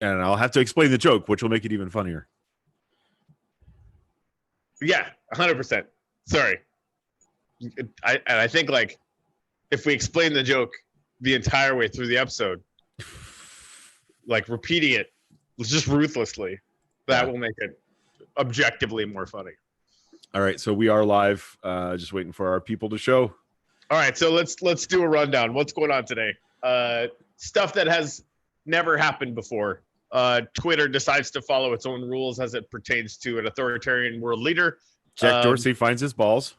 And I'll have to explain the joke, which will make it even funnier. Yeah, 100%. Sorry. I think like if we explain the joke the entire way through the episode, like repeating it just ruthlessly, that will make it objectively more funny. All right, so we are live. Just waiting for our people to show. All right, so let's do a rundown. What's going on today? Stuff that has never happened before. Twitter decides to follow its own rules as it pertains to an authoritarian world leader. Jack Dorsey finds his balls.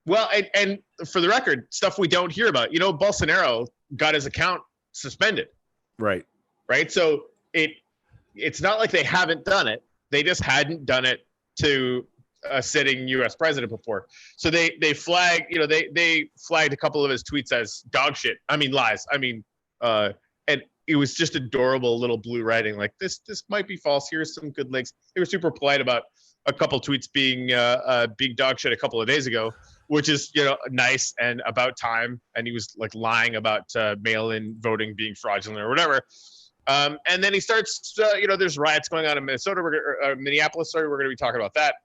Well, and for the record, stuff we don't hear about. You know, Bolsonaro got his account suspended. Right. So it's not like they haven't done it. They just hadn't done it to a sitting U.S. president before. So they flagged, they flagged a couple of his tweets as dog shit. I mean, lies. I mean, and it was just adorable little blue writing like this might be false. Here's some good links. They were super polite about a couple tweets being dog shit a couple of days ago, which is, nice and about time. And he was like lying about mail-in voting being fraudulent or whatever. And then he starts, there's riots going on in Minnesota, Minneapolis. Sorry, we're going to be talking about that.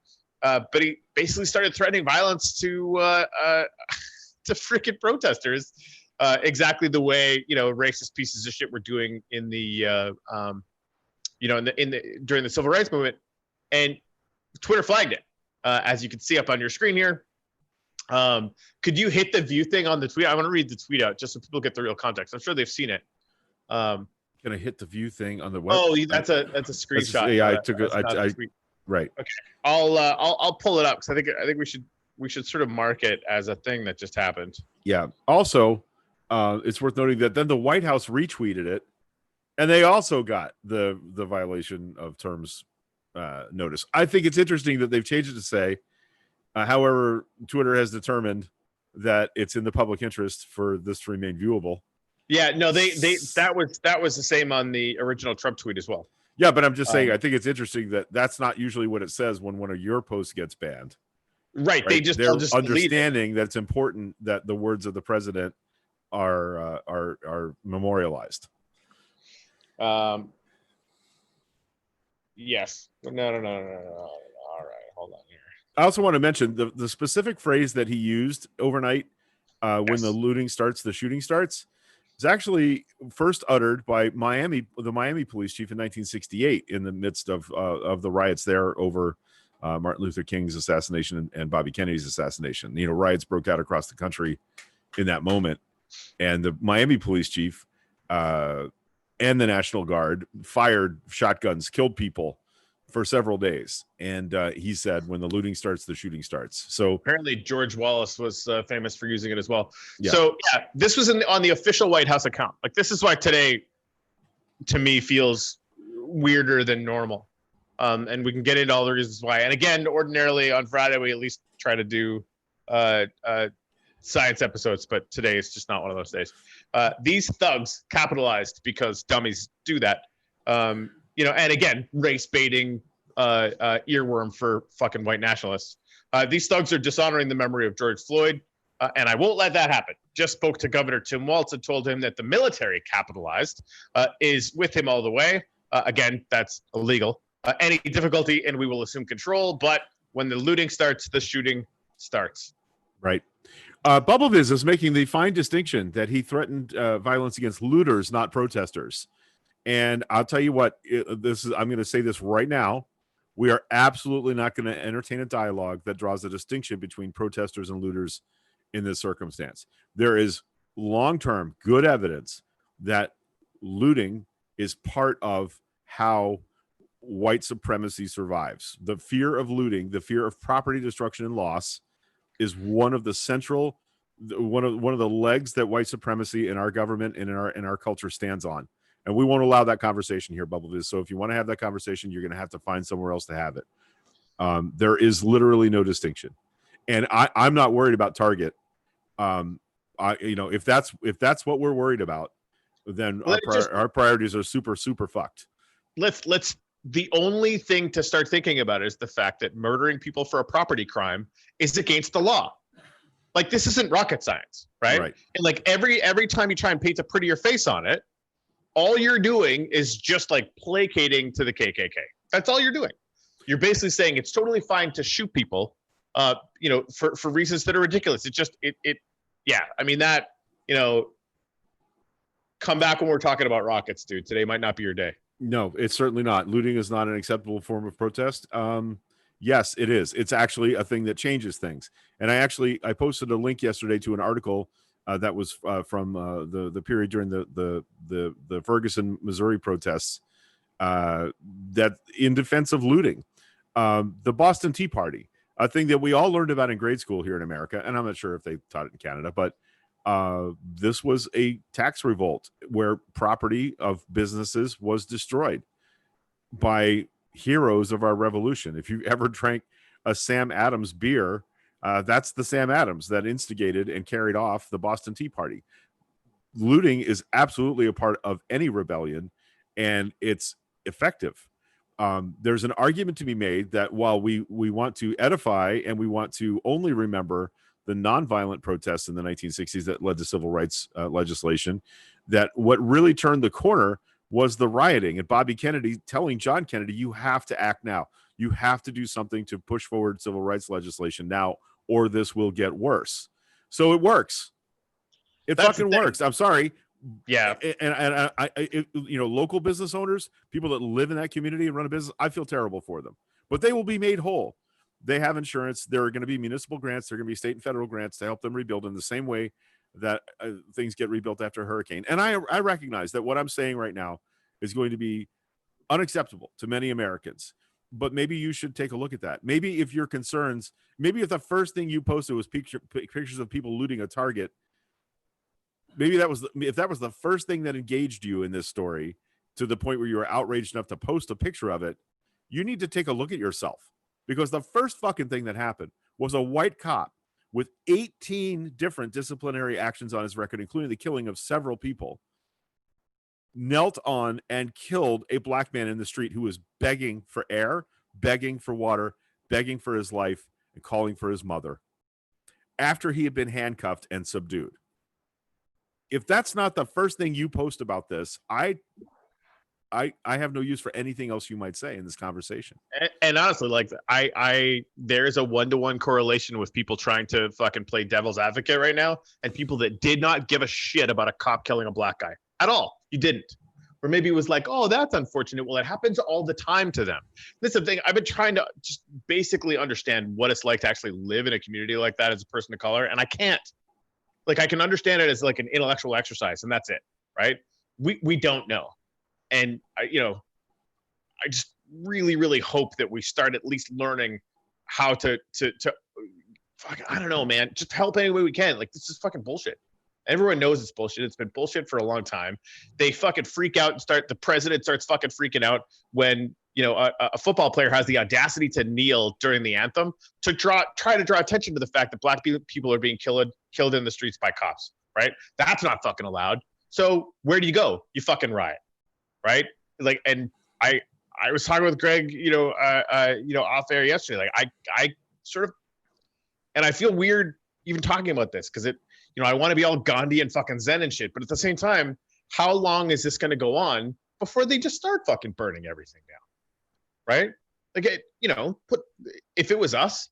But he basically started threatening violence to freaking protesters, exactly the way racist pieces of shit were doing in the during the civil rights movement, and Twitter flagged it, as you can see up on your screen here. Could you hit the view thing on the tweet? I want to read the tweet out just so people get the real context. I'm sure they've seen it. Gonna hit the view thing on the web. Oh, that's a screenshot. Yeah, I took it. Right. Okay, I'll pull it up because I think we should sort of mark it as a thing that just happened. Yeah. Also, it's worth noting that then the White House retweeted it, and they also got the violation of terms notice. I think it's interesting that they've changed it to say, however, Twitter has determined that it's in the public interest for this to remain viewable. Yeah, no, that was the same on the original Trump tweet as well. Yeah, but I'm just saying, I think it's interesting that that's not usually what it says when one of your posts gets banned. Right. They're just understanding that it's important that the words of the president are memorialized. Yes. No. All right, hold on here. I also want to mention the specific phrase that he used overnight when the looting starts, the shooting starts. It's actually first uttered by the Miami police chief in 1968 in the midst of the riots there over Martin Luther King's assassination and Bobby Kennedy's assassination. Riots broke out across the country in that moment, and the Miami police chief and the National Guard fired shotguns, killed people for several days. And he said, when the looting starts, the shooting starts. So apparently George Wallace was famous for using it as well. Yeah. So yeah, this was on the official White House account. Like, this is why today to me feels weirder than normal. And we can get into all the reasons why. And again, ordinarily on Friday, we at least try to do science episodes, but today it's just not one of those days. These thugs capitalized because dummies do that. And again, race baiting, earworm for fucking white nationalists. These thugs are dishonoring the memory of George Floyd, and I won't let that happen. Just spoke to Governor Tim Walz and told him that the military capitalized is with him all the way. Again, that's illegal. Any difficulty, and we will assume control. But when the looting starts, the shooting starts. Right. Bubbleviz is making the fine distinction that he threatened violence against looters, not protesters. And I'll tell you what, I'm going to say this right now. We are absolutely not going to entertain a dialogue that draws a distinction between protesters and looters in this circumstance. There is long-term good evidence that looting is part of how white supremacy survives. The fear of looting, the fear of property destruction and loss, is one of the central, one of the legs that white supremacy in our government and in our culture stands on. And we won't allow that conversation here, Bubbleviz. So if you want to have that conversation, you're going to have to find somewhere else to have it. There is literally no distinction. And I'm not worried about Target. If that's what we're worried about, then our priorities are super, super fucked. The only thing to start thinking about is the fact that murdering people for a property crime is against the law. Like, this isn't rocket science, right? And like every time you try and paint a prettier face on it, all you're doing is just like placating to the KKK. That's all you're doing. You're basically saying it's totally fine to shoot people, for reasons that are ridiculous. Yeah. I mean that, come back when we're talking about rockets, dude. Today might not be your day. No, it's certainly not. Looting is not an acceptable form of protest. Yes, it is. It's actually a thing that changes things. And I posted a link yesterday to an article that was from the period during the Ferguson, Missouri protests that in defense of looting. The Boston Tea Party, a thing that we all learned about in grade school here in America, and I'm not sure if they taught it in Canada, but this was a tax revolt where property of businesses was destroyed by heroes of our revolution. If you ever drank a Sam Adams beer, that's the Sam Adams that instigated and carried off the Boston Tea Party. Looting is absolutely a part of any rebellion, and it's effective. There's an argument to be made that while we want to edify and we want to only remember the nonviolent protests in the 1960s that led to civil rights legislation, that what really turned the corner was the rioting and Bobby Kennedy telling John Kennedy, you have to act now. You have to do something to push forward civil rights legislation now, or this will get worse. So it works. It fucking works. I'm sorry. Yeah. And local business owners, people that live in that community and run a business, I feel terrible for them, but they will be made whole. They have insurance. There are going to be municipal grants. There are going to be state and federal grants to help them rebuild in the same way that things get rebuilt after a hurricane. And I recognize that what I'm saying right now is going to be unacceptable to many Americans, but maybe you should take a look at that. Maybe if your concerns, maybe if the first thing you posted was pictures of people looting a Target, maybe if that was the first thing that engaged you in this story to the point where you were outraged enough to post a picture of it, you need to take a look at yourself, because the first fucking thing that happened was a white cop with 18 different disciplinary actions on his record, including the killing of several people, knelt on and killed a black man in the street who was begging for air, begging for water, begging for his life, and calling for his mother after he had been handcuffed and subdued. If that's not the first thing you post about this, I have no use for anything else you might say in this conversation. And honestly, like there's a 1-to-1 correlation with people trying to fucking play devil's advocate right now and people that did not give a shit about a cop killing a black guy at all. You didn't. Or maybe it was like, oh, that's unfortunate. Well, it happens all the time to them. This is the thing. I've been trying to just basically understand what it's like to actually live in a community like that as a person of color, and I can't. Like, I can understand it as like an intellectual exercise, and that's it, right? We don't know. And I just really, really hope that we start at least learning how to I don't know, man. Just help any way we can. Like, this is fucking bullshit. Everyone knows it's bullshit. It's been bullshit for a long time. They fucking freak out and the president starts fucking freaking out when, a football player has the audacity to kneel during the anthem to try to draw attention to the fact that black people are being killed in the streets by cops, right? That's not fucking allowed. So where do you go? You fucking riot. Right? Like, and I was talking with Greg, off air yesterday. Like, I sort of, and I feel weird even talking about this because I want to be all Gandhi and fucking Zen and shit. But at the same time, how long is this going to go on before they just start fucking burning everything down? Right? Like, if it was us,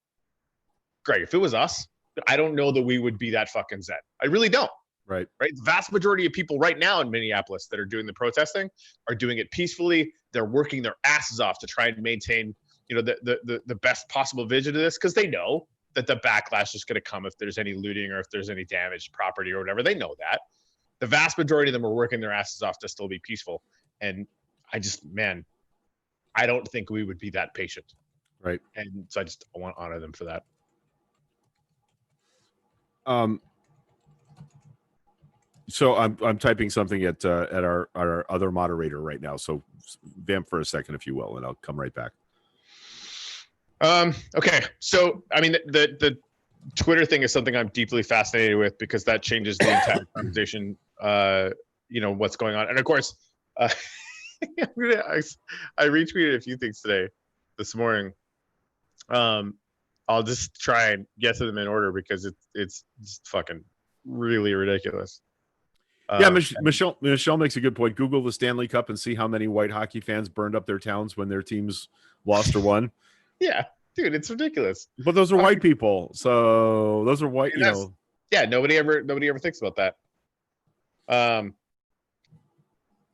Greg, if it was us, I don't know that we would be that fucking Zen. I really don't. Right. The vast majority of people right now in Minneapolis that are doing the protesting are doing it peacefully. They're working their asses off to try and maintain, the best possible vision of this, because they know that the backlash is going to come if there's any looting or if there's any damaged property or whatever. They know that. The vast majority of them are working their asses off to still be peaceful. And I don't think we would be that patient. Right. And so I want to honor them for that. So I'm typing something at our other moderator right now. So vamp for a second, if you will, and I'll come right back. Okay. So, I mean, the Twitter thing is something I'm deeply fascinated with because that changes the entire conversation, what's going on. And of course, I retweeted a few things this morning. I'll just try and get to them in order because it's just fucking really ridiculous. Yeah, Um, Michelle makes a good point. Google the Stanley Cup and see how many white hockey fans burned up their towns when their teams lost or won. yeah, dude, it's ridiculous. But those are white people, so those are white. And yeah, nobody ever thinks about that.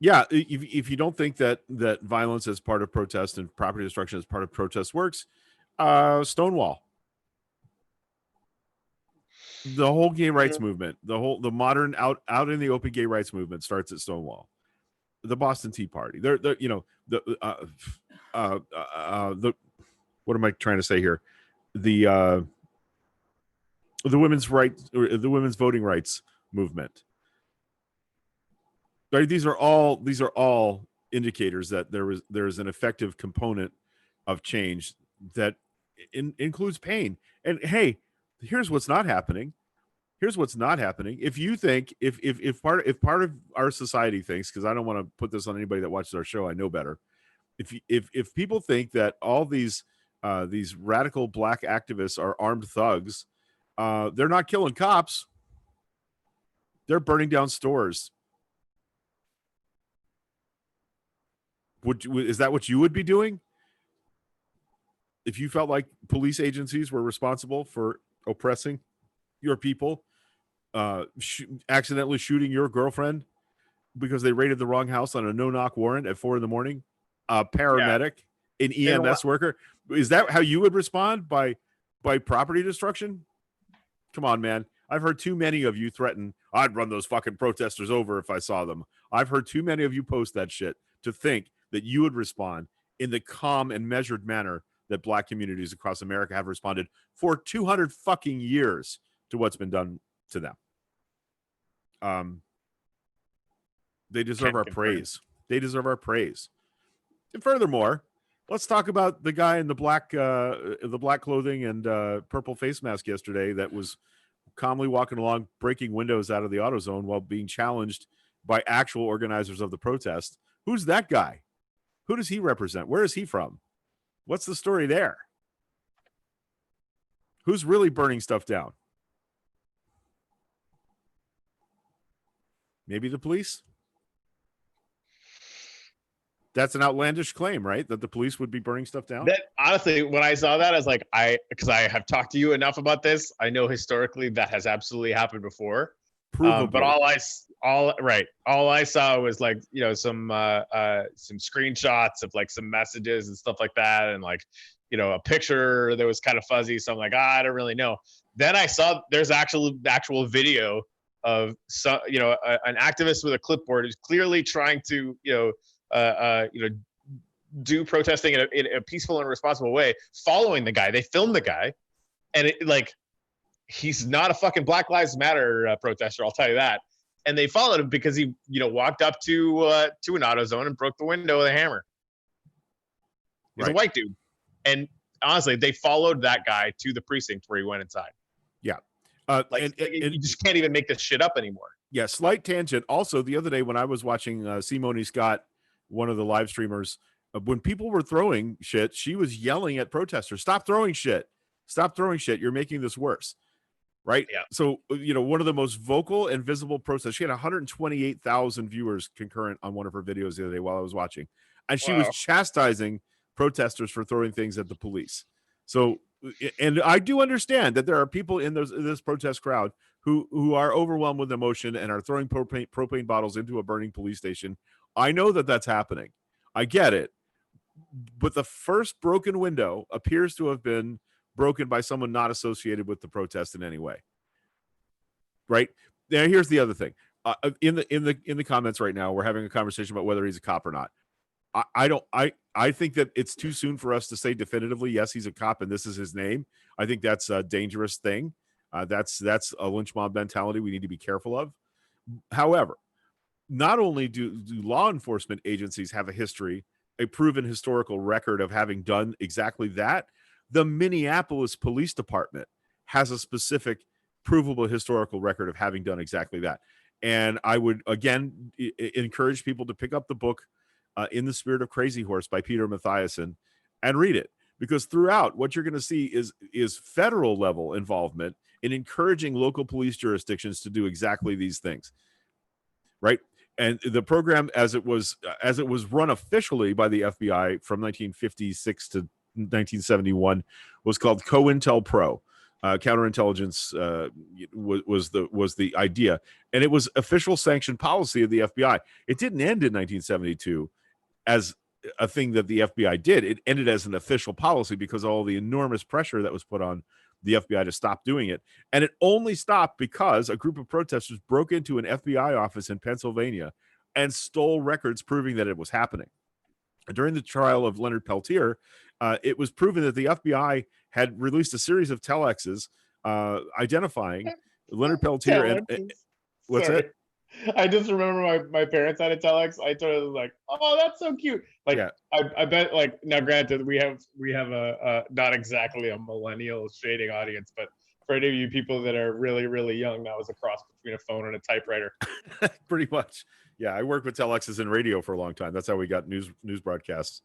Yeah, if you don't think that violence as part of protest and property destruction as part of protest works, Stonewall, the whole gay rights movement, the modern out in the open gay rights movement starts at Stonewall. The Boston Tea Party, they're the what am I trying to say here? The women's rights, or the women's voting rights movement. Right? These are all indicators that there's an effective component of change that includes pain. And hey, here's what's not happening. If you think if part of our society thinks, because I don't want to put this on anybody that watches our show, I know better. If people think that all these radical black activists are armed thugs, they're not killing cops. They're burning down stores. Is that what you would be doing if you felt like police agencies were responsible for oppressing your people, accidentally shooting your girlfriend because they raided the wrong house on a no-knock warrant at 4 a.m? A paramedic, an EMS worker. Is that how you would respond, by property destruction? Come on, man. I've heard too many of you threaten, I'd run those fucking protesters over if I saw them. I've heard too many of you post that shit to think that you would respond in the calm and measured manner that black communities across America have responded for 200 fucking years to what's been done to them. They deserve our praise. They deserve our praise. And furthermore, let's talk about the guy in the black clothing and purple face mask yesterday that was calmly walking along, breaking windows out of the AutoZone while being challenged by actual organizers of the protest. Who's that guy? Who does he represent? Where is he from? What's the story there? Who's really burning stuff down? Maybe the police? That's an outlandish claim, right? That the police would be burning stuff down? That, honestly, when I saw that, I was like, because I have talked to you enough about this. I know historically that has absolutely happened before. But all I saw was like, some screenshots of like some messages and stuff like that, and like, a picture that was kind of fuzzy. So I'm like, I don't really know. Then I saw there's actual video of some, an activist with a clipboard who's clearly trying to, do protesting in a peaceful and responsible way, following the guy. They filmed the guy, and he's not a fucking Black Lives Matter protester, I'll tell you that. And they followed him because he, walked up to an AutoZone and broke the window with a hammer. He's a white dude. And honestly, they followed that guy to the precinct where he went inside. Yeah. You just can't even make this shit up anymore. Yeah, slight tangent. Also, the other day when I was watching Simone Scott, one of the live streamers, when people were throwing shit, she was yelling at protesters, stop throwing shit. Stop throwing shit. You're making this worse. Right? Yeah. So, one of the most vocal and visible protests, she had 128,000 viewers concurrent on one of her videos the other day while I was watching. And she was chastising protesters for throwing things at the police. So, and I do understand that there are people in this protest crowd who are overwhelmed with emotion and are throwing propane bottles into a burning police station. I know that that's happening. I get it. But the first broken window appears to have been broken by someone not associated with the protest in any way. Right? Now, here's the other thing. In the comments right now, we're having a conversation about whether he's a cop or not. I think that it's too soon for us to say definitively, yes, he's a cop and this is his name. I think that's a dangerous thing. That's a lynch mob mentality we need to be careful of. However, not only do law enforcement agencies have a proven historical record of having done exactly that, the Minneapolis Police Department has a specific provable historical record of having done exactly that. And I would, again, encourage people to pick up the book In the Spirit of Crazy Horse by Peter Mathiasen and read it, because throughout what you're going to see is federal level involvement in encouraging local police jurisdictions to do exactly these things. right? And the program, as it was run officially by the FBI from 1956 to 1971, was called COINTELPRO. Counterintelligence was the idea, and it was official sanctioned policy of the FBI. It didn't end in 1972 as a thing that the FBI did. It ended as an official policy because of all the enormous pressure that was put on the FBI to stop doing it. And it only stopped because a group of protesters broke into an FBI office in Pennsylvania and stole records proving that it was happening. During the trial of Leonard Peltier, it was proven that the FBI had released a series of telexes identifying Leonard Peltier and what's Sorry. that? I just remember my parents had a telex. I told them like, oh, that's so cute. Like, Yeah. I bet like, now granted, we have a not exactly a millennial shading audience, but for any of you people that are really, really young, that was a cross between a phone and a typewriter. Pretty much. Yeah, I worked with telexes in radio for a long time. That's how we got news broadcasts.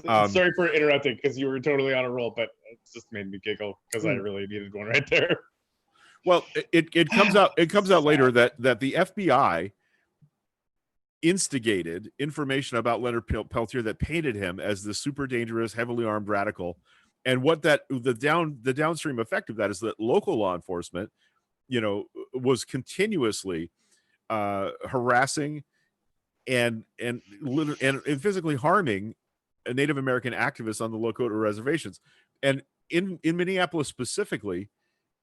Sorry for interrupting because you were totally on a roll, but it just made me giggle because I really needed one right there. Well, it comes out later that the FBI instigated information about Leonard Peltier that painted him as the super dangerous, heavily armed radical. And what the downstream effect of that is that local law enforcement, was continuously harassing and physically harming Native American activists on the Lakota reservations. And in Minneapolis specifically,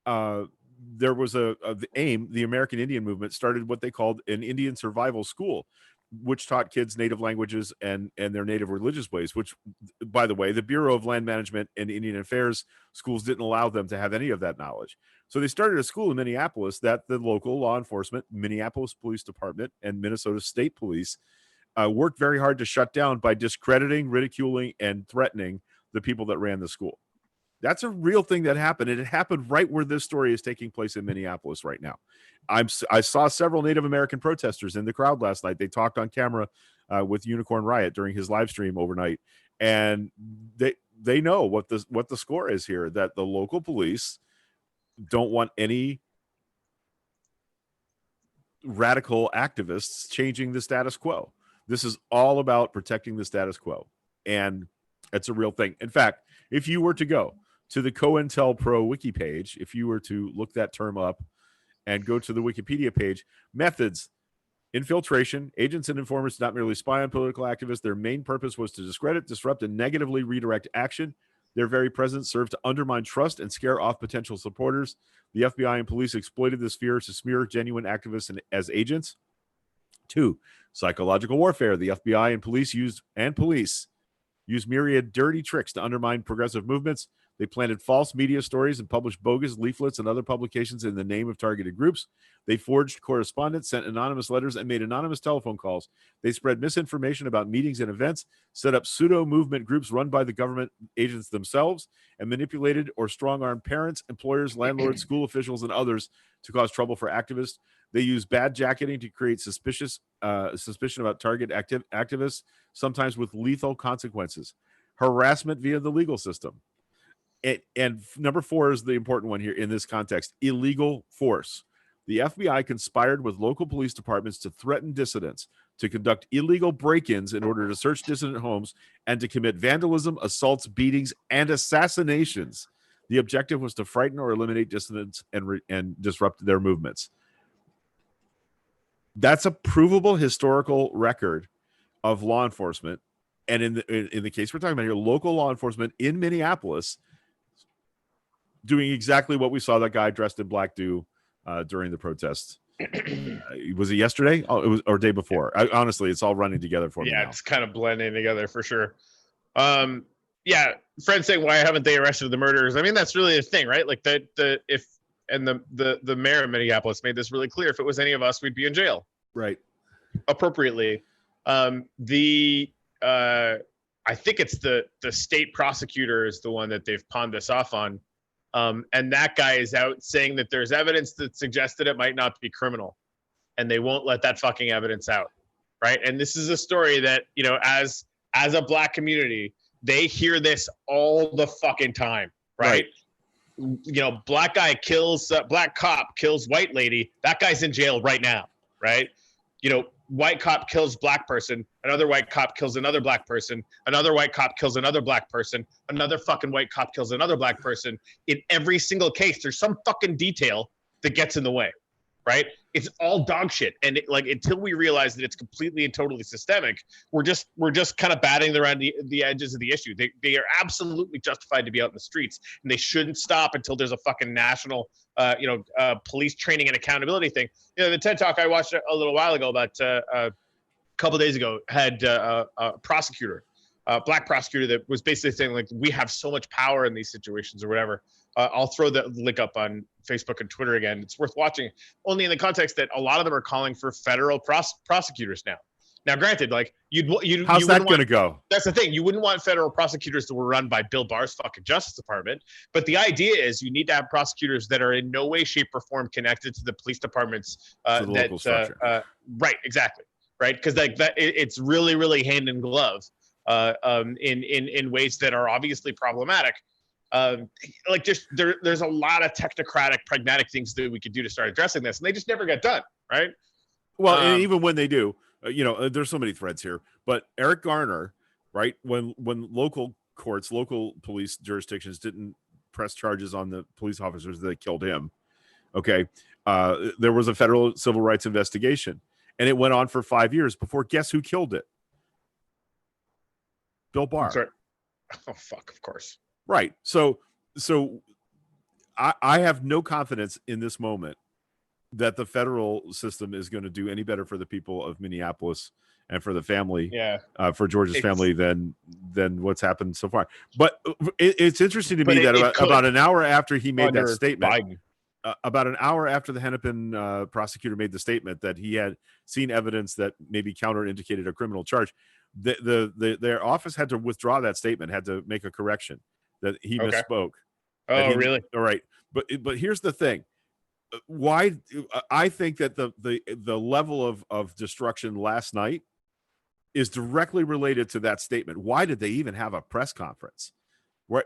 there was the AIM, the American Indian Movement, started what they called an Indian survival school, which taught kids native languages and their native religious ways, which, by the way, the Bureau of Land Management and Indian Affairs schools didn't allow them to have any of that knowledge. So they started a school in Minneapolis that the local law enforcement, Minneapolis Police Department, and Minnesota State Police worked very hard to shut down by discrediting, ridiculing, and threatening the people that ran the school. That's a real thing that happened, and it happened right where this story is taking place in Minneapolis right now. I saw several Native American protesters in the crowd last night. They talked on camera with Unicorn Riot during his live stream overnight, and they know what the score is here, that the local police don't want any radical activists changing the status quo. This is all about protecting the status quo, and it's a real thing. In fact, if you were to go to the COINTELPRO wiki page, if you were to look that term up and go to the Wikipedia page, methods: infiltration. Agents and informers did not merely spy on political activists. Their main purpose was to discredit, disrupt, and negatively redirect action. Their very presence served to undermine trust and scare off potential supporters. The FBI and police exploited this fear to smear genuine activists as agents. 2, psychological warfare. The FBI and police used myriad dirty tricks to undermine progressive movements. They planted false media stories and published bogus leaflets and other publications in the name of targeted groups. They forged correspondence, sent anonymous letters, and made anonymous telephone calls. They spread misinformation about meetings and events, set up pseudo-movement groups run by the government agents themselves, and manipulated or strong-armed parents, employers, landlords, school officials, and others to cause trouble for activists. They use bad jacketing to create suspicion about target activists, sometimes with lethal consequences. Harassment via the legal system. And number 4 is the important one here in this context: illegal force. The FBI conspired with local police departments to threaten dissidents, to conduct illegal break-ins in order to search dissident homes, and to commit vandalism, assaults, beatings, and assassinations. The objective was to frighten or eliminate dissidents and disrupt their movements. That's a provable historical record of law enforcement. And in the case we're talking about here, local law enforcement in Minneapolis doing exactly what we saw that guy dressed in black do during the protest. Was it yesterday? Oh, it was, or day before. Honestly, it's all running together for me now. Yeah, it's kind of blending together for sure. Yeah, Fred saying, why haven't they arrested the murderers? I mean, that's really the thing, right? Like the mayor of Minneapolis made this really clear. If it was any of us, we'd be in jail. Right. Appropriately. I think it's the state prosecutor is the one that they've pawned this off on. And that guy is out saying that there's evidence that suggests that it might not be criminal, and they won't let that fucking evidence out. Right. And this is a story that, as a black community, they hear this all the fucking time. Right. Black guy kills, black cop kills white lady. That guy's in jail right now. Right. white cop kills black person, another white cop kills another black person, another white cop kills another black person, another fucking white cop kills another black person. In every single case, there's some fucking detail that gets in the way, right? It's all dog shit. And until we realize that it's completely and totally systemic, we're just kind of batting around the edges of the issue. They are absolutely justified to be out in the streets, and they shouldn't stop until there's a fucking national police training and accountability thing. The TED Talk I watched a little while ago, about a couple days ago, had a prosecutor, a black prosecutor, that was basically saying, like, we have so much power in these situations or whatever. I'll throw the link up on Facebook and Twitter again. It's worth watching, only in the context that a lot of them are calling for federal prosecutors now. Now, granted, like how's that going to go? That's the thing. You wouldn't want federal prosecutors that were run by Bill Barr's fucking Justice Department. But the idea is you need to have prosecutors that are in no way, shape, or form connected to the police departments. The local structure. Right, exactly. Right, because it's really, really hand in glove in ways that are obviously problematic. There's a lot of technocratic, pragmatic things that we could do to start addressing this, and they just never get done, right? Well, and even when they do, there's so many threads here. But Eric Garner, right, when local courts, local police jurisdictions didn't press charges on the police officers that killed him, okay, there was a federal civil rights investigation, and it went on for 5 years before, guess who killed it? Bill Barr. Sorry. Oh, fuck, of course. Right. So I have no confidence in this moment that the federal system is going to do any better for the people of Minneapolis and for the family, for George's family than what's happened so far. But it's interesting to me that about an hour after he made that statement, about an hour after the Hennepin prosecutor made the statement that he had seen evidence that maybe counterindicated a criminal charge, their office had to withdraw that statement, had to make a correction that he misspoke. Oh, really? All right. But here's the thing. Why I think that the level of destruction last night is directly related to that statement. Why did they even have a press conference? What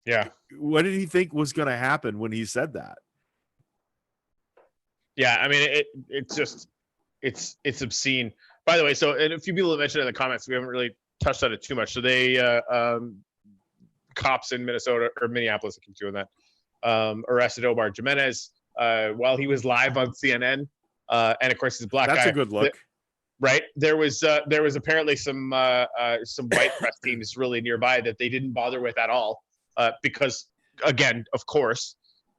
did he think was going to happen when he said that? Yeah, I mean, it's obscene. By the way, and a few people have mentioned in the comments, we haven't really touched on it too much. So they cops in Minnesota or Minneapolis, I keep doing that, arrested Omar Jimenez while he was live on CNN, and of course he's a black guy. That's a good look. Right. There was apparently some white press teams really nearby that they didn't bother with at all, because, again, of course,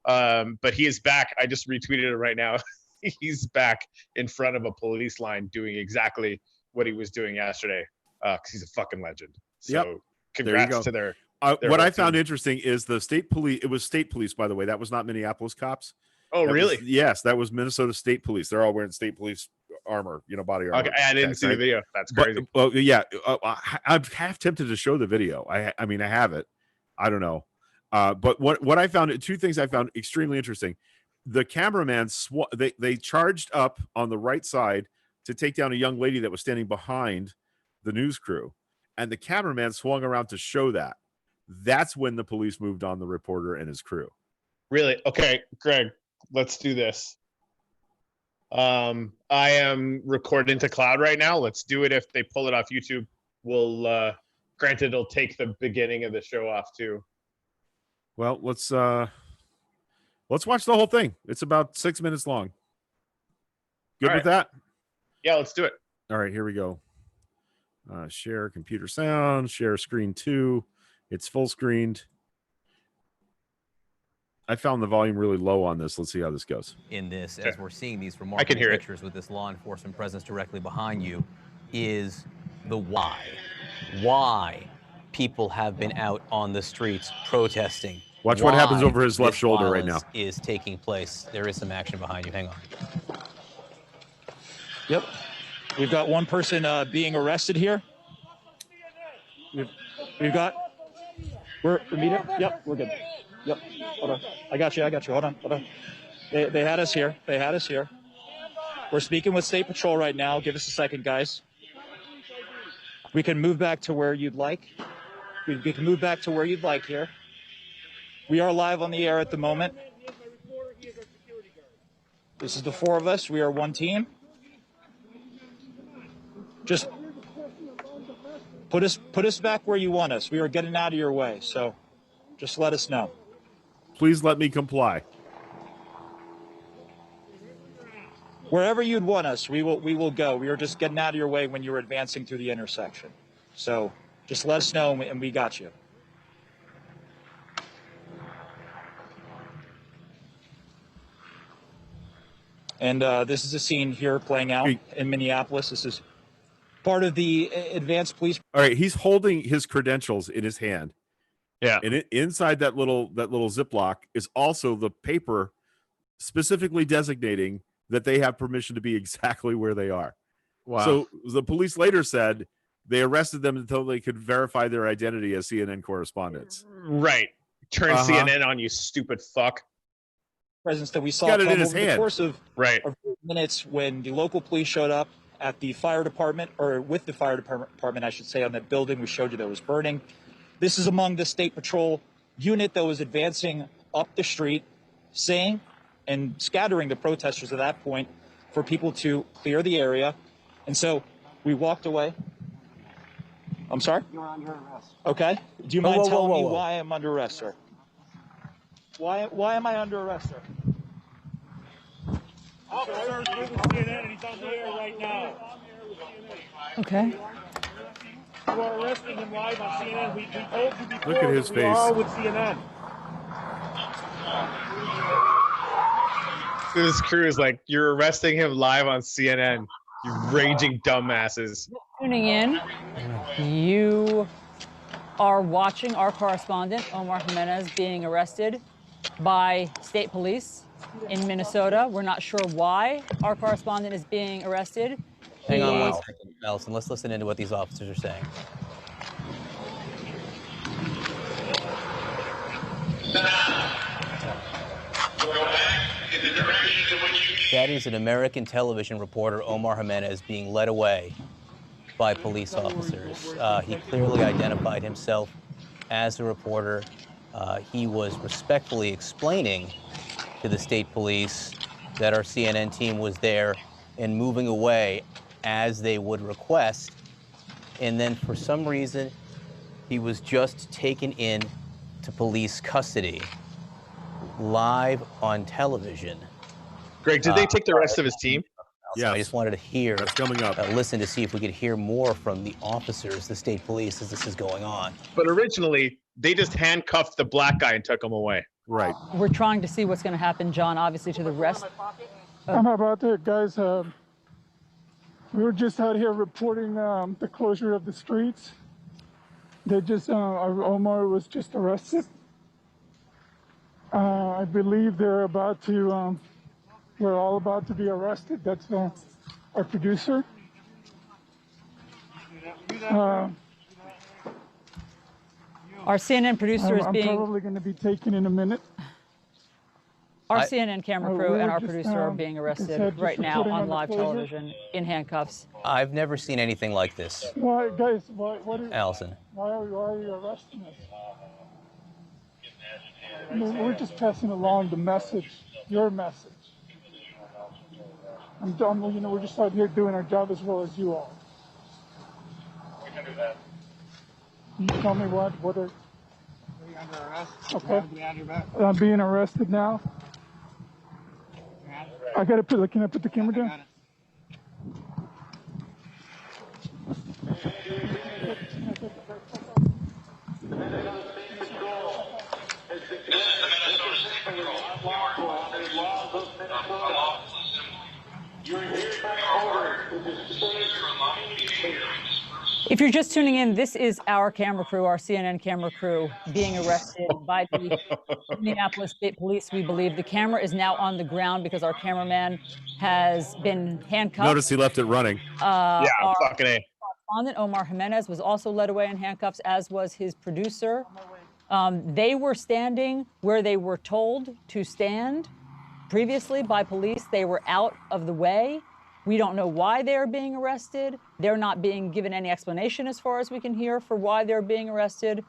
but he is back. I just retweeted it right now. He's back in front of a police line doing exactly what he was doing yesterday, because he's a fucking legend. So congrats to their what I found interesting is the state police. It was state police, by the way. That was not Minneapolis cops. Oh, really? Yes, that was Minnesota State Police. They're all wearing state police armor, body armor. Okay, I didn't see the video. That's crazy. I'm half tempted to show the video. I mean, I have it. I don't know. But what I found, two things I found extremely interesting. The cameraman, they charged up on the right side to take down a young lady that was standing behind the news crew, and the cameraman swung around to show that. That's when the police moved on the reporter and his crew. Really? Okay, Greg, let's do this. I am recording to cloud right now. Let's do it. If they pull it off YouTube, we'll granted it'll take the beginning of the show off too. Well, let's watch the whole thing. It's about 6 minutes long. Good with that? Yeah, let's do it. All right, here we go. Share computer sound, share screen 2. It's full screened. I found the volume really low on this. Let's see how this goes. In this, as we're seeing these remarkable pictures with this law enforcement presence directly behind you, is the why. Why people have been out on the streets protesting. Watch what happens over his left shoulder right now. Is taking place. There is some action behind you. Hang on. Yep. We've got one person being arrested here. We've got... We're immediate? Yep, we're good. Yep. Hold on. I got you. Hold on. They had us here. We're speaking with State Patrol right now. Give us a second, guys. We can move back to where you'd like. We can move back to where you'd like here. We are live on the air at the moment. This is the 4 of us. We are one team. Just put us back where you want us. We are getting out of your way, so just let us know. Please let me comply. Wherever you'd want us, we will go. We were just getting out of your way when you were advancing through the intersection. So just let us know, and we got you. And this is a scene here playing out in Minneapolis. This is part of the advanced police. All right, he's holding his credentials in his hand. Yeah. And inside that little Ziploc is also the paper specifically designating that they have permission to be exactly where they are. Wow. So the police later said they arrested them until they could verify their identity as CNN correspondents. Right. Turn CNN on, you stupid fuck. Presence that we saw come over the course of right. 4 minutes when the local police showed up at the fire department, or with the fire department, I should say, on that building we showed you that was burning. This is among the State Patrol unit that was advancing up the street, saying and scattering the protesters at that point for people to clear the area. And so we walked away. I'm sorry? You're under arrest. Okay. Do you mind telling me why I'm under arrest, sir? Why am I under arrest, sir? Officer's with CNN and he's on the air right now. Okay. You are arresting him live on CNN. We told you before. Look at his face. We are with CNN. This crew is like, you're arresting him live on CNN. You raging dumbasses. Tuning in, you are watching our correspondent, Omar Jimenez, being arrested by state police in Minnesota. We're not sure why our correspondent is being arrested. Hang on 1 second, Allison. Let's listen into what these officers are saying. That is an American television reporter, Omar Jimenez, being led away by police officers. He clearly identified himself as a reporter. He was respectfully explaining to the state police that our CNN team was there and moving away as they would request. And then for some reason, he was just taken in to police custody live on television. Greg, did they take the rest of his team? Yeah, I just wanted to hear, that's coming up. listen to see if we could hear more from the officers, the state police, as this is going on. But originally, they just handcuffed the black guy and took him away. Right. We're trying to see what's going to happen, John, obviously, to the rest. I'm about there, guys. We were just out here reporting the closure of the streets. They just, Omar was just arrested. I believe they're about to, we're all about to be arrested. That's our producer. Our CNN producer is being... I'm probably going to be taken in a minute. Our CNN camera crew and our just, producer are being arrested right now on live television in handcuffs. I've never seen anything like this. Why, guys, what is, Allison. why are you arresting us? I mean, we're just passing along the message, your message. I'm done, you know, we're just out here doing our job as well as you all. We can do that. Can you tell me what are... Are you under arrest? Okay. Behind your back. I'm being arrested now. I gotta put, can I put the camera down? If you're just tuning in, this is our camera crew, our CNN camera crew, being arrested by the Minneapolis State Police. We believe the camera is now on the ground because our cameraman has been handcuffed. Notice he left it running. Yeah, fucking A. Correspondent Omar Jimenez was also led away in handcuffs, as was his producer. They were standing where they were told to stand previously by police. They were out of the way. We don't know why they're being arrested. They're not being given any explanation, as far as we can hear, for why they're being arrested.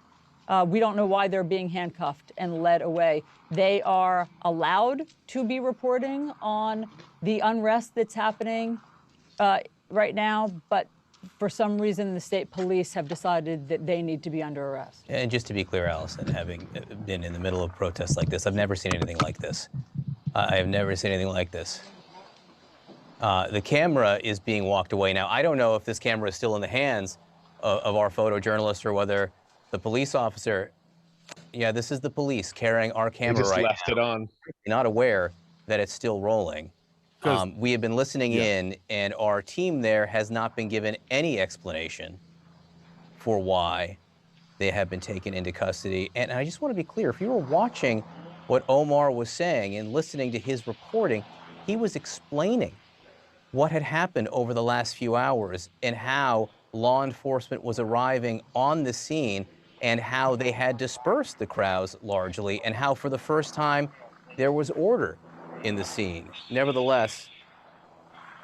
We don't know why they're being handcuffed and led away. They are allowed to be reporting on the unrest that's happening right now, but for some reason, the state police have decided that they need to be under arrest. And just to be clear, Allison, having been in the middle of protests like this, I've never seen anything like this. I have never seen anything like this. The camera is being walked away. Now, I don't know if this camera is still in the hands of our photojournalist or whether the police officer, yeah, this is the police carrying our camera just right left now. it on. Not aware that it's still rolling. We have been listening in, and our team there has not been given any explanation for why they have been taken into custody. And I just want to be clear, if you were watching what Omar was saying and listening to his reporting, he was explaining what had happened over the last few hours and how law enforcement was arriving on the scene and how they had dispersed the crowds largely and how for the first time there was order in the scene. Nevertheless,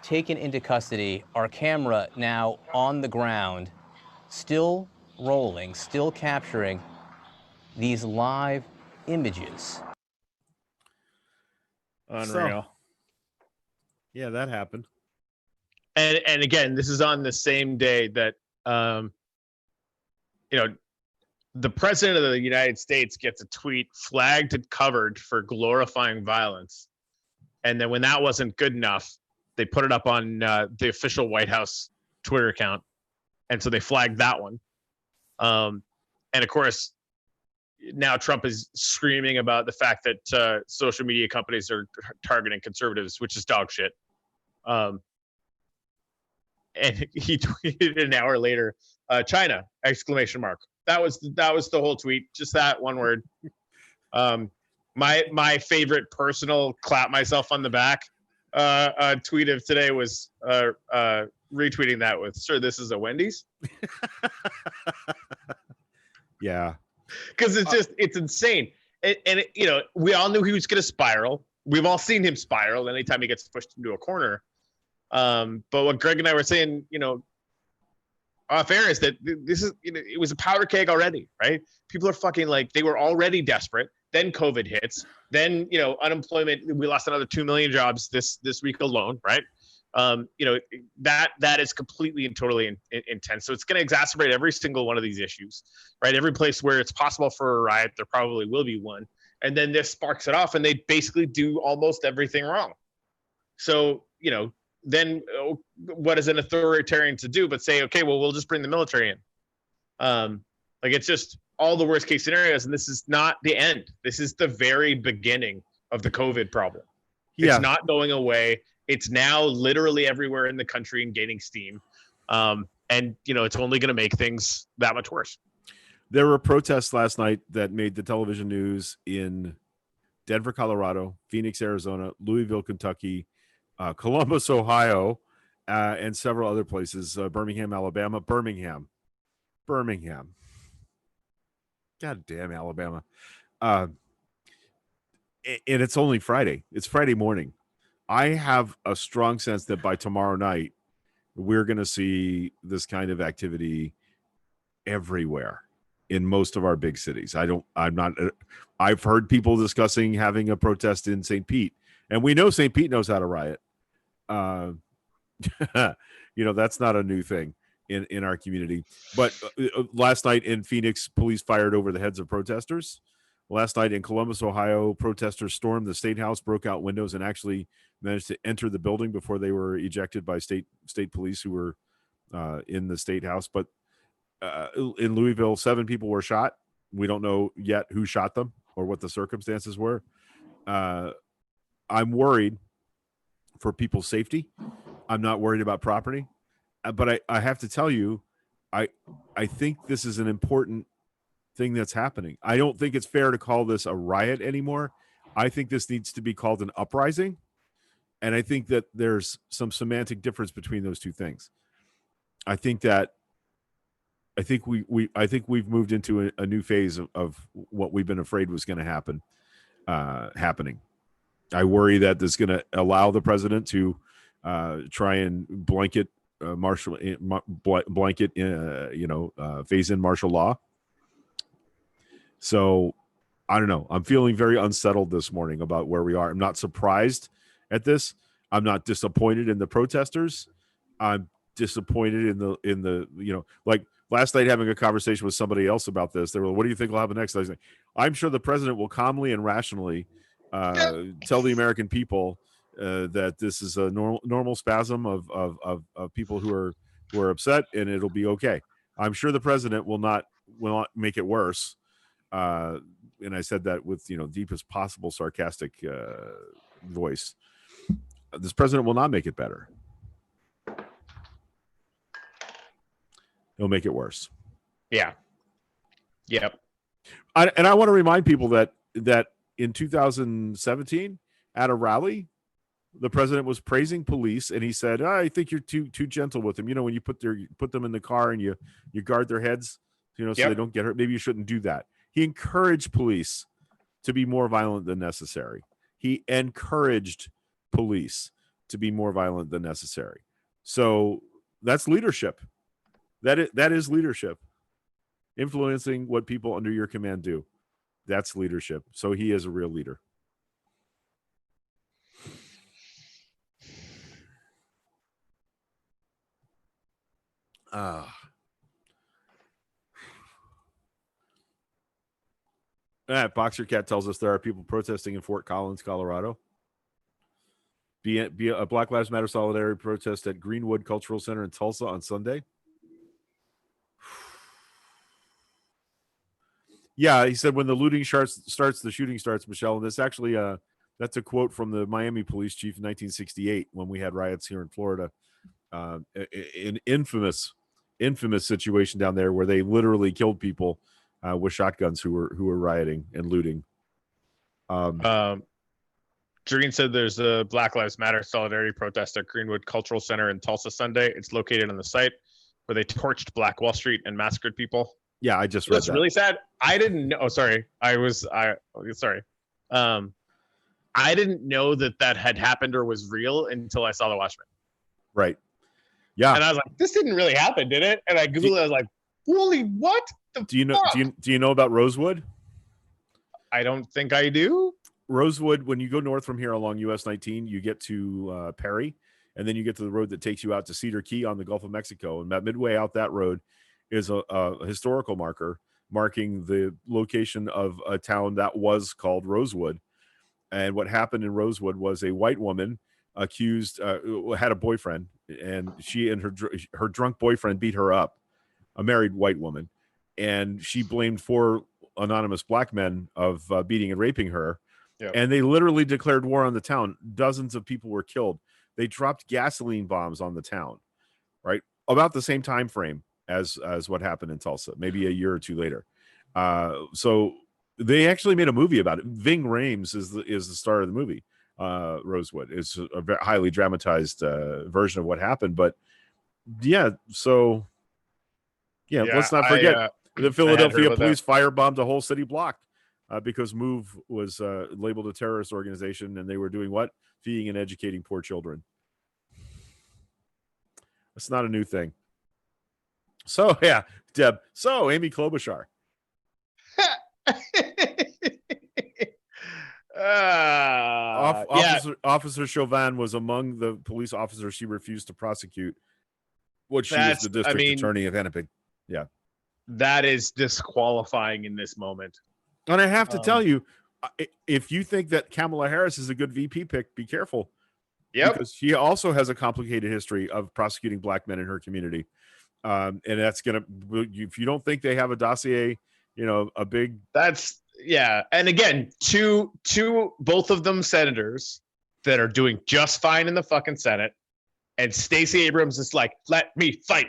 taken into custody, our camera now on the ground, still rolling, still capturing these live images. Unreal. Yeah, that happened. And again, this is on the same day that the president of the United States gets a tweet flagged and covered for glorifying violence. And then when that wasn't good enough, they put it up on the official White House Twitter account. And so they flagged that one. And of course, now Trump is screaming about the fact that social media companies are targeting conservatives, which is dog shit. And he tweeted an hour later, China, exclamation mark. That was the whole tweet. Just that one word. My favorite personal clap myself on the back tweet of today was retweeting that with, "Sir, this is a Wendy's." Yeah, because it's insane, and we all knew he was going to spiral. We've all seen him spiral anytime he gets pushed into a corner. But what Greg and I were saying, off air is that this is, it was a powder keg already, right? People are fucking they were already desperate. Then COVID hits. Then, unemployment, we lost another 2 million jobs this week alone, right? That is completely and totally intense. So it's going to exacerbate every single one of these issues, right? Every place where it's possible for a riot, there probably will be one. And then this sparks it off and they basically do almost everything wrong. So, then what is an authoritarian to do but say, okay, well, we'll just bring the military in. It's just all the worst case scenarios. And this is not the end. This is the very beginning of the COVID problem. Yeah. It's not going away. It's now literally everywhere in the country and gaining steam. And it's only going to make things that much worse. There were protests last night that made the television news in Denver, Colorado, Phoenix, Arizona, Louisville, Kentucky, Columbus, Ohio, and several other places, Birmingham, Alabama, Birmingham. God damn Alabama. And it's only Friday. It's Friday morning. I have a strong sense that by tomorrow night, we're going to see this kind of activity everywhere in most of our big cities. I've heard people discussing having a protest in St. Pete, and we know St. Pete knows how to riot. That's not a new thing in our community. But last night in Phoenix, police fired over the heads of protesters. Last night in Columbus, Ohio, protesters stormed the State House, broke out windows, and actually managed to enter the building before they were ejected by state police who were in the State House. But in Louisville, 7 people were shot. We don't know yet who shot them or what the circumstances were. I'm worried for people's safety. I'm not worried about property. But I have to tell you, I think this is an important thing that's happening. I don't think it's fair to call this a riot anymore. I think this needs to be called an uprising. And I think that there's some semantic difference between those two things. I think we've moved into a new phase of what we've been afraid was going to happen, happening. I worry that this is going to allow the president to try and phase in martial law. So I don't know. I'm feeling very unsettled this morning about where we are. I'm not surprised at this. I'm not disappointed in the protesters. I'm disappointed in the like last night having a conversation with somebody else about this. They were, what do you think will happen next? I was like, I'm sure the president will calmly and rationally tell the American people that this is a normal spasm of people who are upset, and it'll be okay. I'm sure the president will not make it worse. And I said that with deepest possible sarcastic voice. This president will not make it better. He'll make it worse. Yeah. Yep. I want to remind people that in 2017 at a rally, the president was praising police, and he said, I think you're too gentle with them. When you put them in the car and you guard their heads, so they don't get hurt. Maybe you shouldn't do that. He encouraged police to be more violent than necessary. He encouraged police to be more violent than necessary. So that's leadership. That is leadership. Influencing what people under your command do. That's leadership. So he is a real leader. Boxer Cat tells us there are people protesting in Fort Collins, Colorado. Be a Black Lives Matter solidarity protest at Greenwood Cultural Center in Tulsa on Sunday. Yeah, he said when the looting starts, the shooting starts, Michelle. And this actually, that's a quote from the Miami police chief in 1968 when we had riots here in Florida. An infamous situation down there where they literally killed people with shotguns who were rioting and looting. Doreen said there's a Black Lives Matter solidarity protest at Greenwood Cultural Center in Tulsa Sunday. It's located on the site where they torched Black Wall Street and massacred people. Yeah, I just read That's that. really sad. I didn't know. Oh, sorry. Sorry. I didn't know that had happened or was real until I saw The Watchmen. Right. Yeah. And I was like, this didn't really happen, did it? And I Googled it. I was like, holy what? Do you know about Rosewood? I don't think I do. Rosewood, when you go north from here along US 19, you get to Perry, and then you get to the road that takes you out to Cedar Key on the Gulf of Mexico. And that midway out that road is a historical marker marking the location of a town that was called Rosewood. And what happened in Rosewood was a white woman accused, had a boyfriend, and she and her drunk boyfriend beat her up, a married white woman. And she blamed 4 anonymous black men of beating and raping her. Yep. And they literally declared war on the town. Dozens of people were killed. They dropped gasoline bombs on the town, right? About the same time frame as what happened in Tulsa, maybe a year or two later. So they actually made a movie about it. Ving Rhames is the star of the movie. Rosewood. It's a very highly dramatized version of what happened. But yeah, so let's not forget the Philadelphia police firebombed a whole city block because MOVE was labeled a terrorist organization, and they were doing what? Feeding and educating poor children. That's not a new thing. So yeah, Deb. So Amy Klobuchar. Officer Chauvin was among the police officers she refused to prosecute. What she was the district attorney of Hennepin. Yeah, that is disqualifying in this moment. And I have to tell you, if you think that Kamala Harris is a good VP pick, be careful. Yeah, because she also has a complicated history of prosecuting black men in her community, and that's gonna. If you don't think they have a dossier, a big. And again, two both of them senators that are doing just fine in the fucking Senate, and Stacey Abrams is like, let me fight,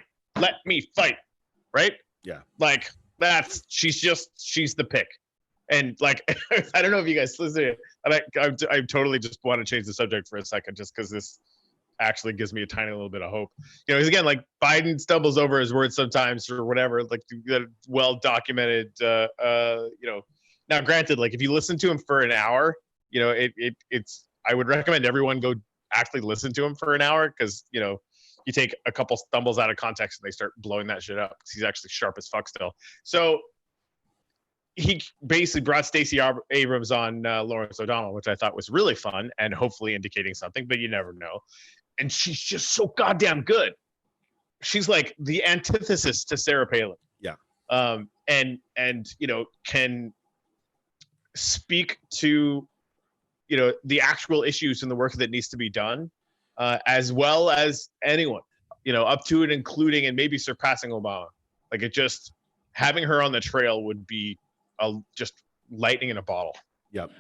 right? Yeah, like she's the pick. And like, I don't know if you guys listen to it, and I totally just want to change the subject for a second, just because this actually gives me a tiny little bit of hope. Because again, like Biden stumbles over his words sometimes or whatever, like well documented. Now granted, like if you listen to him for an hour, it's I would recommend everyone go actually listen to him for an hour, because you take a couple stumbles out of context and they start blowing that shit up, because he's actually sharp as fuck still. So he basically brought Stacey Abrams on Lawrence O'Donnell, which I thought was really fun and hopefully indicating something, but you never know. And she's just so goddamn good. she's like the antithesis to Sarah Palin. Yeah. And can speak to, the actual issues and the work that needs to be done, as well as anyone, up to and including and maybe surpassing Obama. Like, it just, having her on the trail would be just lightning in a bottle. Yep.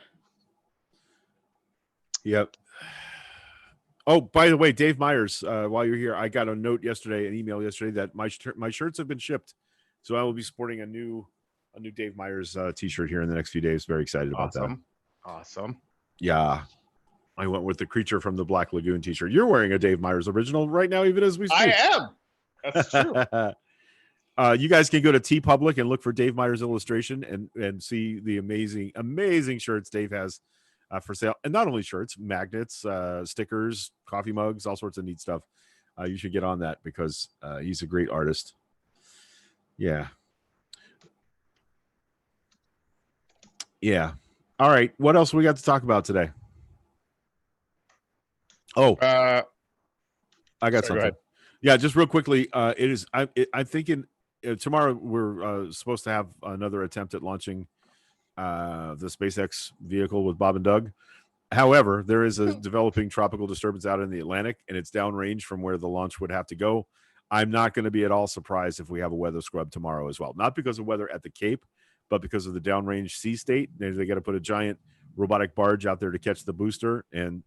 Oh, by the way, Dave Myers, while you're here, I got an email yesterday that my shirts have been shipped. So I will be sporting a new Dave Myers t-shirt here in the next few days. Very excited about that. Awesome. Yeah. I went with the Creature from the Black Lagoon t-shirt. You're wearing a Dave Myers original right now, even as we speak. I am. That's true. You guys can go to TeePublic and look for Dave Myers illustration and see the amazing shirts Dave has for sale. And not only shirts, magnets, stickers, coffee mugs, all sorts of neat stuff. You should get on that because he's a great artist. Yeah. All right. What else we got to talk about today? Oh, I got something. Yeah, just real quickly. I'm thinking tomorrow we're supposed to have another attempt at launching the SpaceX vehicle with Bob and Doug. However, there is a developing tropical disturbance out in the Atlantic, and it's downrange from where the launch would have to go. I'm not going to be at all surprised if we have a weather scrub tomorrow as well. Not because of weather at the Cape, but because of the downrange sea state. They got to put a giant robotic barge out there to catch the booster, and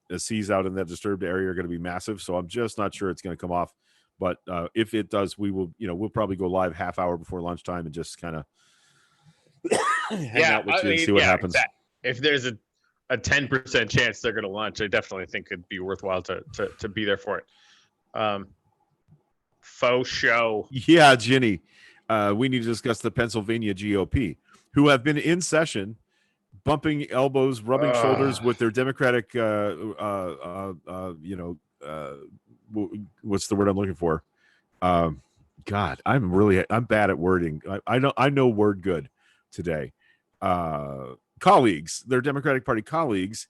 the seas out in that disturbed area are going to be massive. So I'm just not sure it's going to come off. But if it does, we will, we'll probably go live half hour before lunchtime and just kind of hang out with you and see what happens. Exactly. If there's a 10% chance they're going to launch, I definitely think it'd be worthwhile to be there for it. Faux show. Yeah, Ginny. We need to discuss the Pennsylvania GOP, who have been in session, bumping elbows, rubbing shoulders with their Democratic, what's the word I'm looking for? God, I'm bad at wording. I know word good today. Colleagues, their Democratic Party colleagues,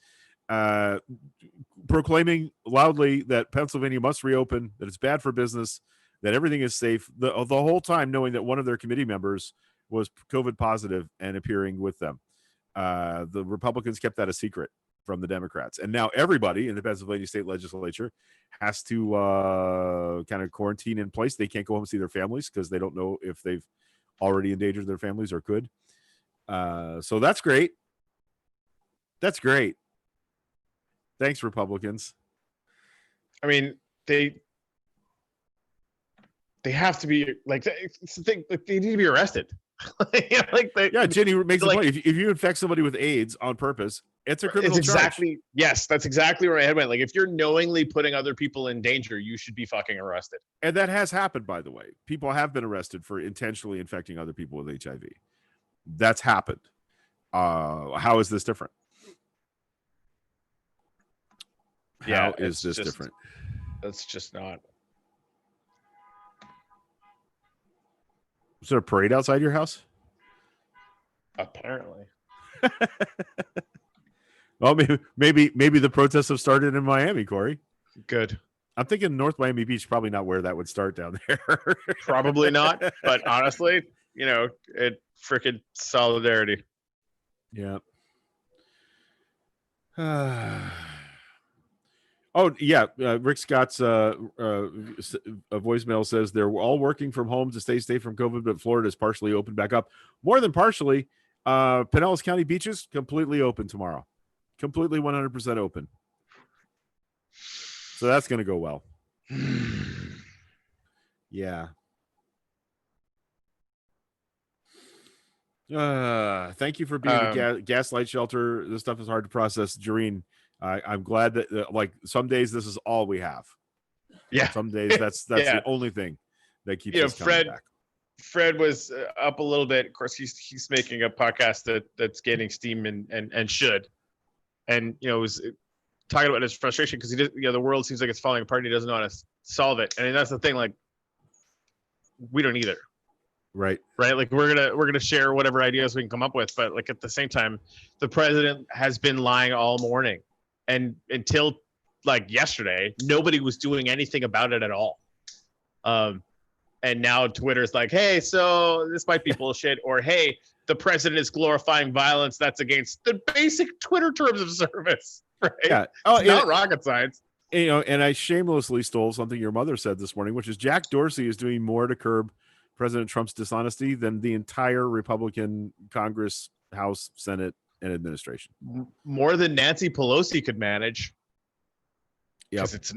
proclaiming loudly that Pennsylvania must reopen, that it's bad for business, that everything is safe, the whole time knowing that one of their committee members was COVID positive and appearing with them. The Republicans kept that a secret from the Democrats. And now everybody in the Pennsylvania state legislature has to kind of quarantine in place. They can't go home and see their families because they don't know if they've already endangered their families or could. So that's great. That's great. Thanks, Republicans. I mean, they have to be like, it's the thing, like, they need to be arrested. Jenny makes the point. If you infect somebody with AIDS on purpose, it's a criminal charge. Yes, that's exactly where my head went. Like, if you're knowingly putting other people in danger, you should be fucking arrested. And that has happened, by the way. People have been arrested for intentionally infecting other people with HIV. That's happened. How is this different? How is this different? That's just not. Is there a parade outside your house? Apparently. Well, maybe the protests have started in Miami, Corey. Good. I'm thinking North Miami Beach, probably not where that would start down there. Probably not. But honestly, it freaking solidarity. Yeah. Oh, yeah. Rick Scott's a voicemail says they're all working from home to stay safe from COVID, but Florida is partially open back up. More than partially. Pinellas County beaches completely open tomorrow. Completely 100% open. So that's going to go well. Yeah. Thank you for being a gaslight shelter. This stuff is hard to process, Jareen. I'm glad that like some days this is all we have. Yeah. Some days that's the only thing that keeps us coming back. Fred was up a little bit. Of course, he's making a podcast that's gaining steam and should, and was talking about his frustration because he did. The world seems like it's falling apart and he doesn't know how to solve it. And that's the thing. Like, we don't either. Right. Like we're gonna share whatever ideas we can come up with, but like at the same time, the president has been lying all morning, and until like yesterday, nobody was doing anything about it at all. And now Twitter's like, hey, so this might be bullshit, or hey, the president is glorifying violence that's against the basic Twitter terms of service, right? Yeah. Oh, it's not rocket science. You know, and I shamelessly stole something your mother said this morning, which is Jack Dorsey is doing more to curb President Trump's dishonesty than the entire Republican Congress, House, Senate, and administration. More than Nancy Pelosi could manage. Yeah, it's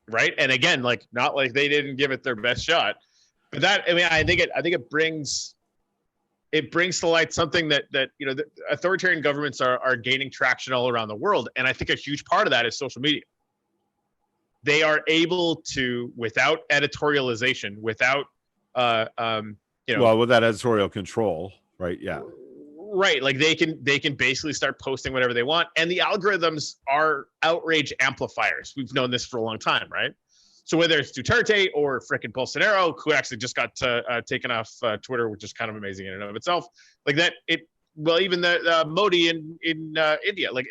right. And again, like, not like they didn't give it their best shot, but that, I mean, I think it brings to light something that you know, the authoritarian governments are gaining traction all around the world, and I think a huge part of that is social media. They are able to, without editorialization, without you know, well, with that editorial control, right? Yeah, right. Like they can basically start posting whatever they want, and the algorithms are outrage amplifiers. We've known this for a long time, right? So whether it's Duterte or frickin' Bolsonaro, who actually just got taken off Twitter, which is kind of amazing in and of itself, like that. Even the Modi in India, like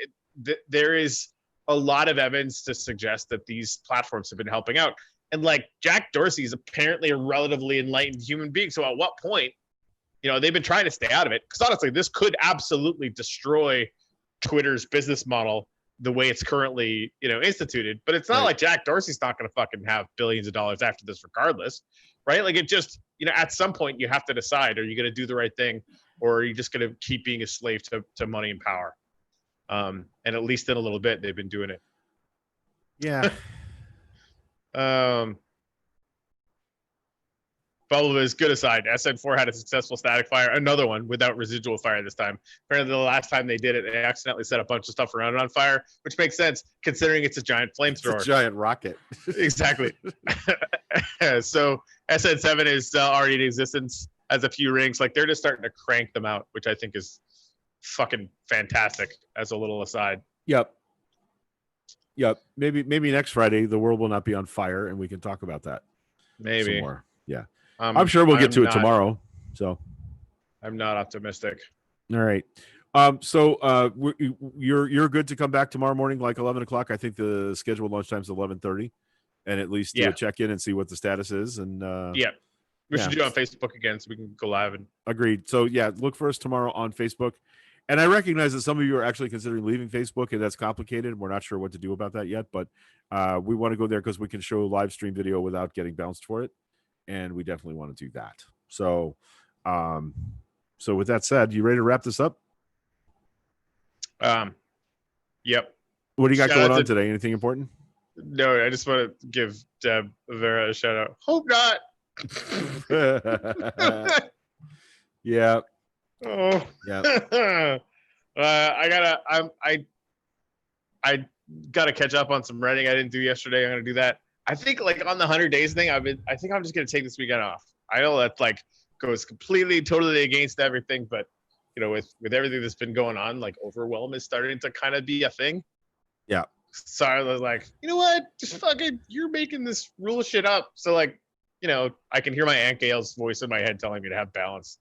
there is a lot of evidence to suggest that these platforms have been helping out. And like Jack Dorsey is apparently a relatively enlightened human being. So at what point, you know, they've been trying to stay out of it, because honestly, this could absolutely destroy Twitter's business model the way it's currently, you know, instituted. But it's not like Jack Dorsey's not going to fucking have billions of dollars after this regardless, right? Like, it just, you know, at some point you have to decide, are you going to do the right thing, or are you just going to keep being a slave to money and power? And at least in a little bit, they've been doing it. Yeah. Bubble good aside. SN4 had a successful static fire, another one without residual fire this time. Apparently, the last time they did it, they accidentally set a bunch of stuff around it on fire, which makes sense considering it's a giant flamethrower. It's a giant rocket. Exactly. So SN7 is already in existence, has a few rings. Like, they're just starting to crank them out, which I think is fucking fantastic. As a little aside. Yep. Maybe next Friday the world will not be on fire, and we can talk about that. Maybe some more. Yeah. I'm sure we'll get to it tomorrow. So I'm not optimistic. All right. So you're good to come back tomorrow morning, like 11 o'clock. I think the scheduled lunchtime is 11:30, and at least do a check in and see what the status is. And we should do it on Facebook again so we can go live. And agreed. So yeah, look for us tomorrow on Facebook. And I recognize that some of you are actually considering leaving Facebook, and that's complicated. We're not sure what to do about that yet, but we want to go there because we can show live stream video without getting bounced for it. And we definitely want to do that. So, so with that said, you ready to wrap this up? Yep. What do you got going on today? Anything important? No, I just want to give Deb Vera a shout out. Hope not. Yeah. Oh. Yeah. I gotta catch up on some writing I didn't do yesterday. I'm gonna do that. I think, like, on the 100 days thing, I think I'm just gonna take this weekend off. I know that, like, goes completely, totally against everything, but you know, with everything that's been going on, like, overwhelm is starting to kind of be a thing. Yeah. So I was like, you know what? Just fucking, you're making this rule shit up. So, like, you know, I can hear my Aunt Gail's voice in my head telling me to have balance.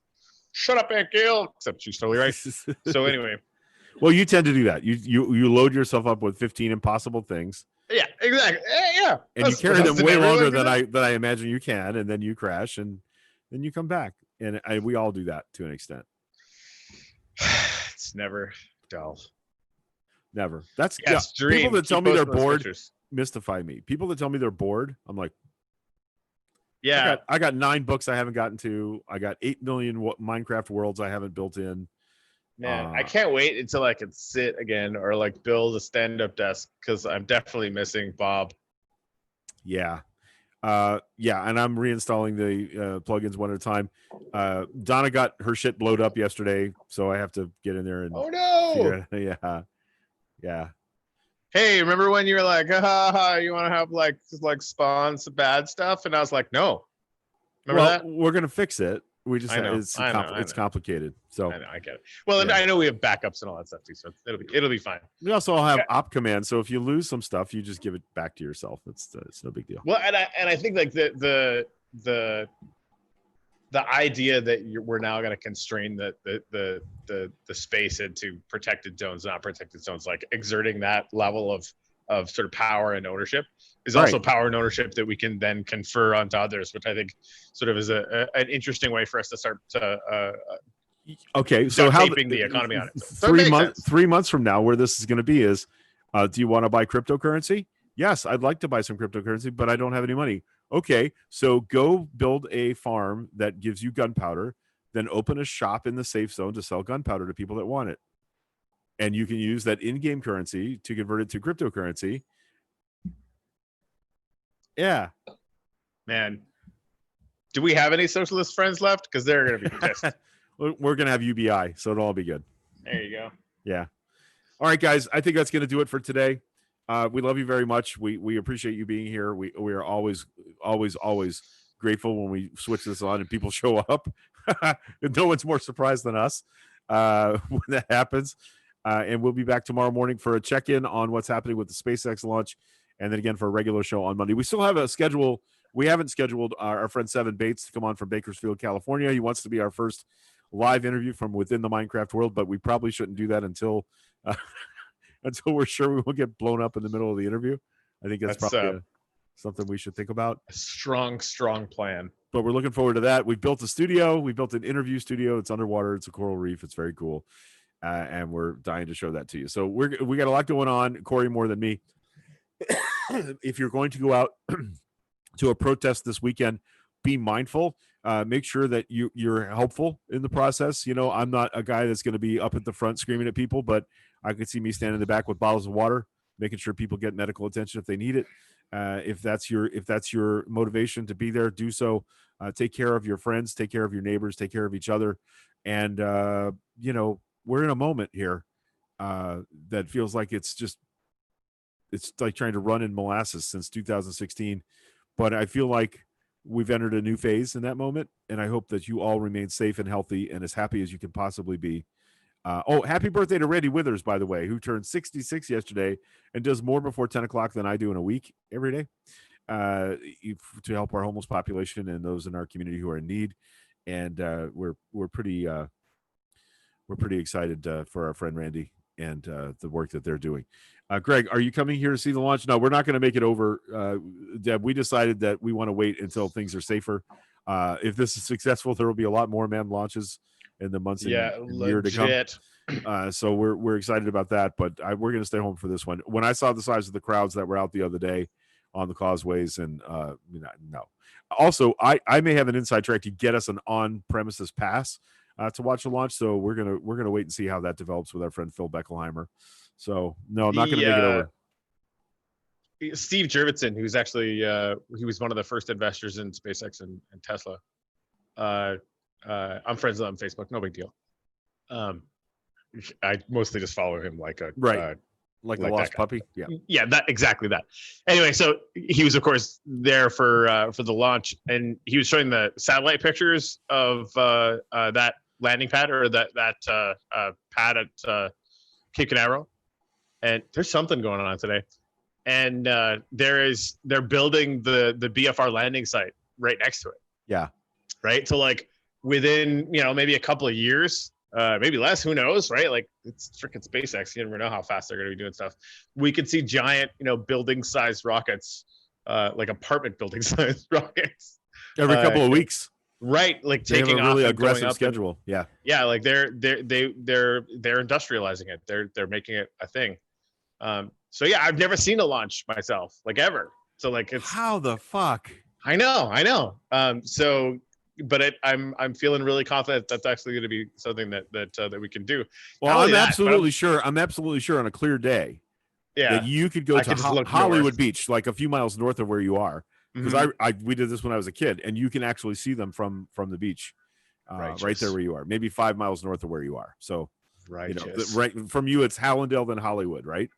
Shut up, Aunt Gail. Except she's totally right. So anyway. Well, you tend to do that. You load yourself up with 15 impossible things. Yeah, exactly. Yeah. And you carry them way longer than I imagine you can, and then you crash, and then you come back. And we all do that to an extent. It's never dull. Never. That's people that tell me they're bored mystify me. People that tell me they're bored, I'm like, yeah. I got 9 books I haven't gotten to. I got 8 million Minecraft worlds I haven't built in. Man, I can't wait until I can sit again or like build a stand-up desk, because I'm definitely missing Bob. Yeah. And I'm reinstalling the plugins one at a time. Donna got her shit blowed up yesterday, so I have to get in there and oh no. Yeah. Hey, remember when you were like, you want to have like spawn some bad stuff? And I was like, no. Remember that? We're gonna fix it. We just I know. It's complicated. So I get it. Well, and I know we have backups and all that stuff too, so it'll be fine. We also have op command, so if you lose some stuff, you just give it back to yourself. It's no big deal. Well, and I think like the idea that we're now going to constrain the space into protected zones, not protected zones, like exerting that level of of sort of power and ownership is also power and ownership that we can then confer onto others, which I think sort of is an interesting way for us to start to okay, so how taping the economy on it. So 3 months from now, where this is going to be is, do you want to buy cryptocurrency? Yes, I'd like to buy some cryptocurrency, but I don't have any money. Okay, so go build a farm that gives you gunpowder, then open a shop in the safe zone to sell gunpowder to people that want it. And you can use that in-game currency to convert it to cryptocurrency. Yeah. Man, do we have any socialist friends left? Because they're going to be pissed. We're going to have UBI, so it'll all be good. There you go. Yeah. All right, guys. I think that's going to do it for today. We love you very much. We appreciate you being here. We are always grateful when we switch this on and people show up. No one's more surprised than us when that happens. And we'll be back tomorrow morning for a check-in on what's happening with the SpaceX launch, and then again for a regular show on Monday. We still have a schedule. We haven't scheduled our friend Seven Bates to come on from Bakersfield, California. He wants to be our first live interview from within the Minecraft world, but we probably shouldn't do that until we're sure we won't get blown up in the middle of the interview. I think that's probably something we should think about. A strong plan. But we're looking forward to that. We've built a studio. We built an interview studio. It's underwater. It's a coral reef. It's very cool. And we're dying to show that to you. So we got a lot going on. Corey more than me. If you're going to go out to a protest this weekend, be mindful. Make sure that you're helpful in the process. You know, I'm not a guy that's going to be up at the front screaming at people, but I could see me standing in the back with bottles of water, making sure people get medical attention if they need it. If that's your motivation to be there, do so. Take care of your friends, take care of your neighbors, take care of each other. And, you know, we're in a moment here that feels like it's like trying to run in molasses since 2016. But I feel like we've entered a new phase in that moment. And I hope that you all remain safe and healthy and as happy as you can possibly be. Happy birthday to Randy Withers, by the way, who turned 66 yesterday and does more before 10 o'clock than I do in a week every day to help our homeless population and those in our community who are in need. And we're pretty excited for our friend Randy and the work that they're doing. Greg, are you coming here to see the launch? No, we're not going to make it over. Deb, we decided that we want to wait until things are safer. If this is successful, there will be a lot more manned launches in the months and year to come. So we're excited about that, but we're going to stay home for this one. When I saw the size of the crowds that were out the other day on the causeways, and no. Also, I may have an inside track to get us an on-premises pass to watch the launch. So we're gonna wait and see how that develops with our friend Phil Beckelheimer. So no, I'm not going to make it over. Steve Jurvetson, who's actually he was one of the first investors in SpaceX and Tesla. I'm friends with him on Facebook. No big deal. I mostly just follow him like a like the lost puppy. Yeah, exactly that. Anyway, so he was of course there for the launch, and he was showing the satellite pictures of that landing pad or that pad at Cape Canaveral. And there's something going on today. And they're building the BFR landing site right next to it. Yeah. Right. So like within, maybe a couple of years, maybe less, who knows, right? Like it's freaking SpaceX. You never know how fast they're going to be doing stuff. We could see giant, building sized rockets, like apartment building sized rockets. Every couple of weeks. Right. Like taking off. Really aggressive schedule. Yeah. Yeah. Like they're industrializing it. They're making it a thing. So yeah, I've never seen a launch myself, like ever. So like it's how the fuck. I know. But I'm feeling really confident that's actually going to be something that we can do. Well, I'm absolutely sure on a clear day, that you could go to Hollywood Beach, like a few miles north of where you are, because we did this when I was a kid, and you can actually see them from the beach, right there where you are, maybe 5 miles north of where you are. So, right from you, it's Hallandale, then Hollywood, right?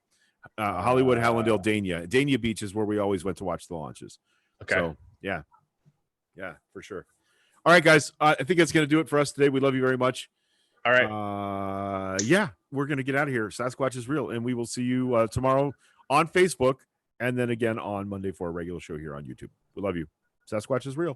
Hollywood, Hallandale, Dania Beach is where we always went to watch the launches. Okay. So yeah, for sure. All right, guys. I think that's going to do it for us today. We love you very much. All right. We're going to get out of here. Sasquatch is real, and we will see you tomorrow on Facebook, and then again on Monday for a regular show here on YouTube. We love you. Sasquatch is real.